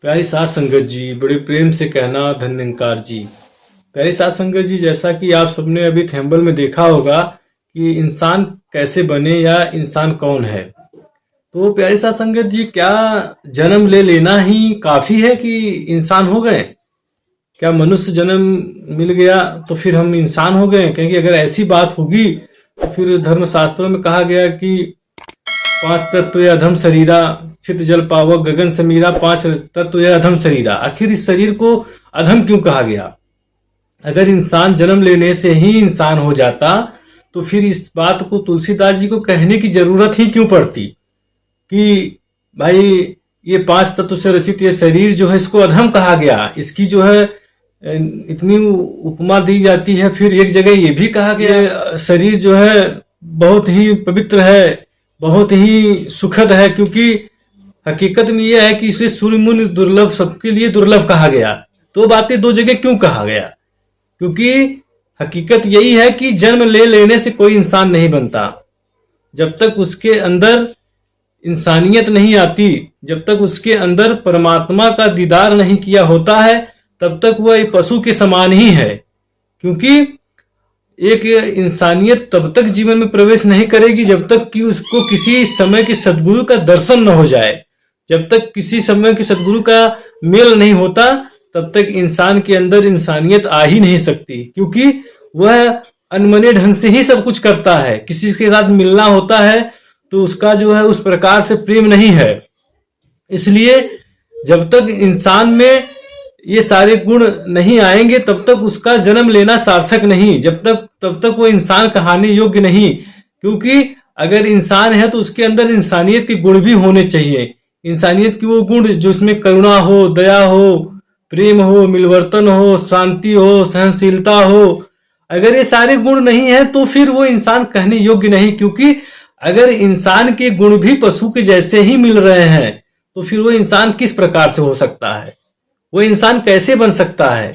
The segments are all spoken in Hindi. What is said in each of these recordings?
प्यारी साथ संगत जी, बड़े प्रेम से कहना धन्यंकार जी। प्यारी साथ संगत जी, जैसा कि आप सबने अभी थैम्बल में देखा होगा कि इंसान कैसे बने या इंसान कौन है। तो प्यारी साथ संगत जी, क्या जन्म ले लेना ही काफी है कि इंसान हो गए? क्या मनुष्य जन्म मिल गया तो फिर हम इंसान हो गए? क्योंकि अगर ऐसी बात होगी तो फिर धर्मशास्त्रों में कहा गया कि पांच तत्व या अधम शरीरा, छित जल पावक गगन समीरा, पांच तत्व या अधम शरीरा। आखिर इस शरीर को अधम क्यों कहा गया? अगर इंसान जन्म लेने से ही इंसान हो जाता तो फिर इस बात को तुलसीदास जी को कहने की जरूरत ही क्यों पड़ती कि भाई ये पांच तत्व से रचित ये शरीर जो है इसको अधम कहा गया। इसकी जो है इतनी उपमा दी जाती है। फिर एक जगह ये भी कहा गया शरीर जो है बहुत ही पवित्र है, बहुत ही सुखद है, क्योंकि हकीकत में यह है कि इसे सूर्य मुनि दुर्लभ, सबके लिए दुर्लभ कहा गया। दो बातें दो जगह क्यों कहा गया? क्योंकि हकीकत यही है कि जन्म ले लेने से कोई इंसान नहीं बनता। जब तक उसके अंदर इंसानियत नहीं आती, जब तक उसके अंदर परमात्मा का दीदार नहीं किया होता है, तब तक वह एक पशु के समान ही है। क्योंकि एक इंसानियत तब तक जीवन में प्रवेश नहीं करेगी जब तक कि उसको किसी समय के सदगुरु का दर्शन न हो जाए। जब तक किसी समय के सदगुरु का मेल नहीं होता तब तक इंसान के अंदर इंसानियत आ ही नहीं सकती, क्योंकि वह अनमने ढंग से ही सब कुछ करता है। किसी के साथ मिलना होता है तो उसका जो है उस प्रकार से प्रेम नहीं है। इसलिए जब तक इंसान में ये सारे गुण नहीं आएंगे तब तक उसका जन्म लेना सार्थक नहीं, तब तक वो इंसान कहने योग्य नहीं। क्योंकि अगर इंसान है तो उसके अंदर इंसानियत के गुण भी होने चाहिए। इंसानियत की वो गुण जो इसमें करुणा हो, दया हो, प्रेम हो, मिलवर्तन हो, शांति हो, सहनशीलता हो। अगर ये सारे गुण नहीं है तो फिर वो इंसान कहने योग्य नहीं। क्योंकि अगर इंसान के गुण भी पशु के जैसे ही मिल रहे हैं तो फिर वो इंसान किस प्रकार से हो सकता है? वो इंसान कैसे बन सकता है?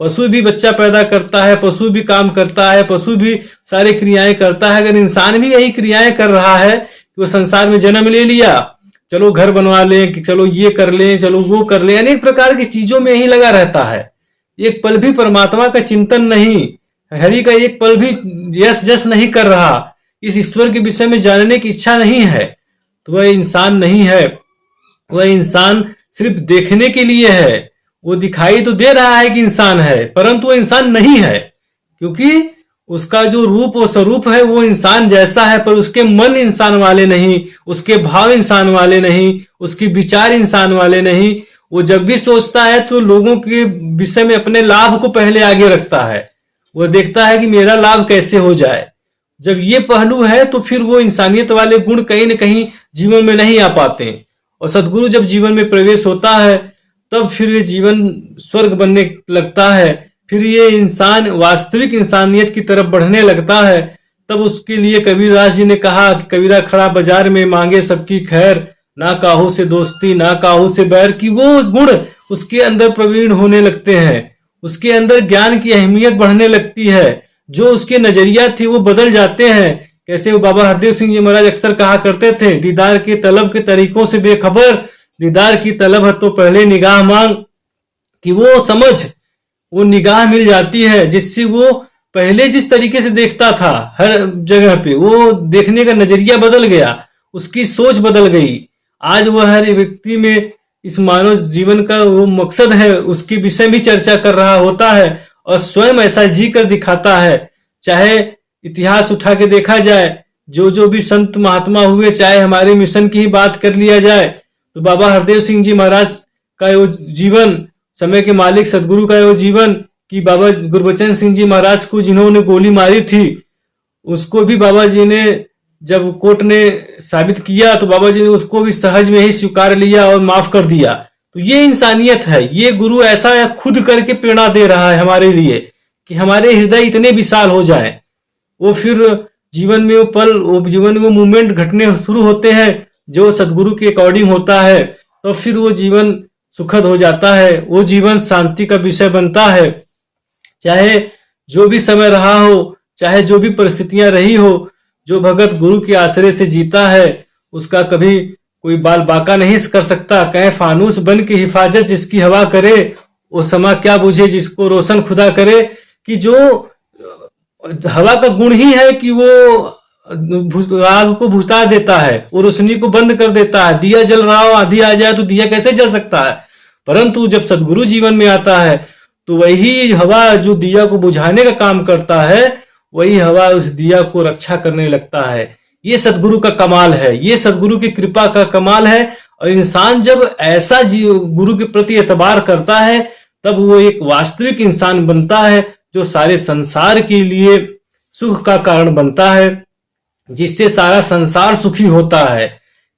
पशु भी बच्चा पैदा करता है, पशु भी काम करता है, पशु भी सारी क्रियाएं करता है। अगर इंसान भी यही क्रियाएं कर रहा है कि वो संसार में जन्म ले लिया, चलो घर बनवा लें, कि चलो ये कर लें, चलो वो कर लें, अनेक प्रकार की चीजों में ही लगा रहता है। एक पल भी परमात्मा का चिंतन नहीं, हरि का एक पल भी यश जस नहीं कर रहा, इस ईश्वर के विषय में जानने की इच्छा नहीं है, तो वह इंसान नहीं है। वह इंसान सिर्फ देखने के लिए है। वो दिखाई तो दे रहा है कि इंसान है, परंतु वो इंसान नहीं है। क्योंकि उसका जो रूप और स्वरूप है वो इंसान जैसा है, पर उसके मन इंसान वाले नहीं, उसके भाव इंसान वाले नहीं, उसके विचार इंसान वाले नहीं। वो जब भी सोचता है तो लोगों के विषय में अपने लाभ को पहले आगे रखता है। वो देखता है कि मेरा लाभ कैसे हो जाए। जब ये पहलू है तो फिर वो इंसानियत वाले गुण कहीं न कहीं जीवन में नहीं आ पाते। और सदगुरु जब जीवन में प्रवेश होता है तब फिर ये जीवन स्वर्ग बनने लगता है। फिर ये इंसान वास्तविक इंसानियत की तरफ बढ़ने लगता है। तब उसके लिए कबीरदास जी ने कहा कि कबीरा खड़ा बाजार में मांगे सबकी खैर, ना काहू से दोस्ती ना काहू से बैर। कि वो गुण उसके अंदर प्रवीण होने लगते हैं, उसके अंदर ज्ञान की अहमियत बढ़ने लगती है, जो उसके नजरिया थे वो बदल जाते हैं। कैसे वो बाबा हरदेव सिंह जी महाराज अक्सर कहा करते थे, दीदार के तलब के तरीकों से बेखबर, दीदार की तलब है तो पहले निगाह मांग। कि वो समझ, वो निगाह मिल जाती है जिससे वो पहले जिस तरीके से देखता था हर जगह पे, वो देखने का नजरिया बदल गया, उसकी सोच बदल गई। आज वह हर व्यक्ति में इस मानव जीवन का वो मकसद है उसके विषय में चर्चा कर रहा होता है और स्वयं ऐसा जी कर दिखाता है। चाहे इतिहास उठा के देखा जाए, जो भी संत महात्मा हुए, चाहे हमारे मिशन की ही बात कर लिया जाए तो बाबा हरदेव सिंह जी महाराज का वो जीवन, समय के मालिक सदगुरु का वो जीवन, कि बाबा गुरबचन सिंह जी महाराज को जिन्होंने गोली मारी थी उसको भी बाबा जी ने, जब कोर्ट ने साबित किया तो बाबा जी ने उसको भी सहज में ही स्वीकार लिया और माफ कर दिया। तो ये इंसानियत है। ये गुरु ऐसा खुद करके प्रेरणा दे रहा है हमारे लिए कि हमारे हृदय इतने विशाल हो जाए। वो फिर जीवन में वो पल, वो जीवन में वो मूवमेंट घटने शुरू होते हैं जो सदगुरु के अकॉर्डिंग होता है, तो फिर वो जीवन सुखद हो जाता है, वो जीवन शांति का विषय बनता है। चाहे जो भी समय रहा हो, चाहे जो भी परिस्थितियां रही हो, जो भगत गुरु के आश्रय से जीता है उसका कभी कोई बाल बाका नहीं कर सकता। कहे फानूस बन के हिफाजत जिसकी हवा करे, वो समा क्या बुझे जिसको रोशन खुदा करे। कि जो हवा का गुण ही है कि वो आग को बुझा देता है, वो रोशनी को बंद कर देता है। दिया जल रहा हो, आंधी आ जाए तो दिया कैसे जल सकता है। परंतु जब सदगुरु जीवन में आता है तो वही हवा जो दिया को बुझाने का काम करता है, वही हवा उस दिया को रक्षा करने लगता है। ये सदगुरु का कमाल है, ये सदगुरु की कृपा का कमाल है। और इंसान जब ऐसा गुरु के प्रति एतबार करता है, तब वो एक वास्तविक इंसान बनता है, जो सारे संसार के लिए सुख का कारण बनता है, जिससे सारा संसार सुखी होता है।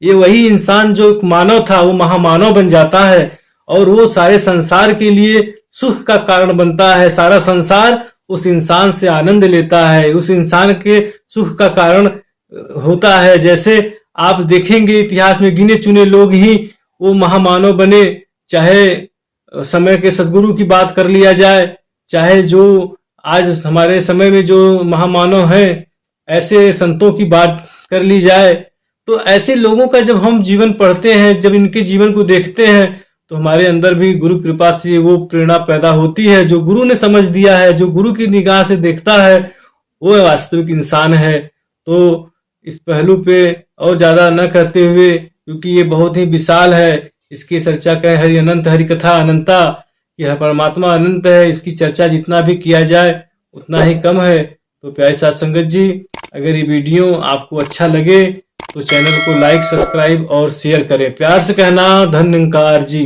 ये वही इंसान जो एक मानव था, वो महामानव बन जाता है, और वो सारे संसार के लिए सुख का कारण बनता है। सारा संसार उस इंसान से आनंद लेता है, उस इंसान के सुख का कारण होता है। जैसे आप देखेंगे इतिहास में गिने चुने लोग ही वो महामानव बने। चाहे समय के सदगुरु की बात कर लिया जाए, चाहे जो आज हमारे समय में जो महामानव हैं, ऐसे संतों की बात कर ली जाए, तो ऐसे लोगों का जब हम जीवन पढ़ते हैं, जब इनके जीवन को देखते हैं, तो हमारे अंदर भी गुरु कृपा से वो प्रेरणा पैदा होती है। जो गुरु ने समझ दिया है, जो गुरु की निगाह से देखता है, वो वास्तविक इंसान है। तो इस पहलू पे और ज्यादा न करते हुए, क्योंकि ये बहुत ही विशाल है, इसकी चर्चा कहें हरि अनंत हरि कथा अनंता, यह परमात्मा अनंत है, इसकी चर्चा जितना भी किया जाए उतना ही कम है। तो प्यारे साथ संगत जी, अगर ये वीडियो आपको अच्छा लगे तो चैनल को लाइक, सब्सक्राइब और शेयर करें। प्यार से कहना, धन निरंकार जी।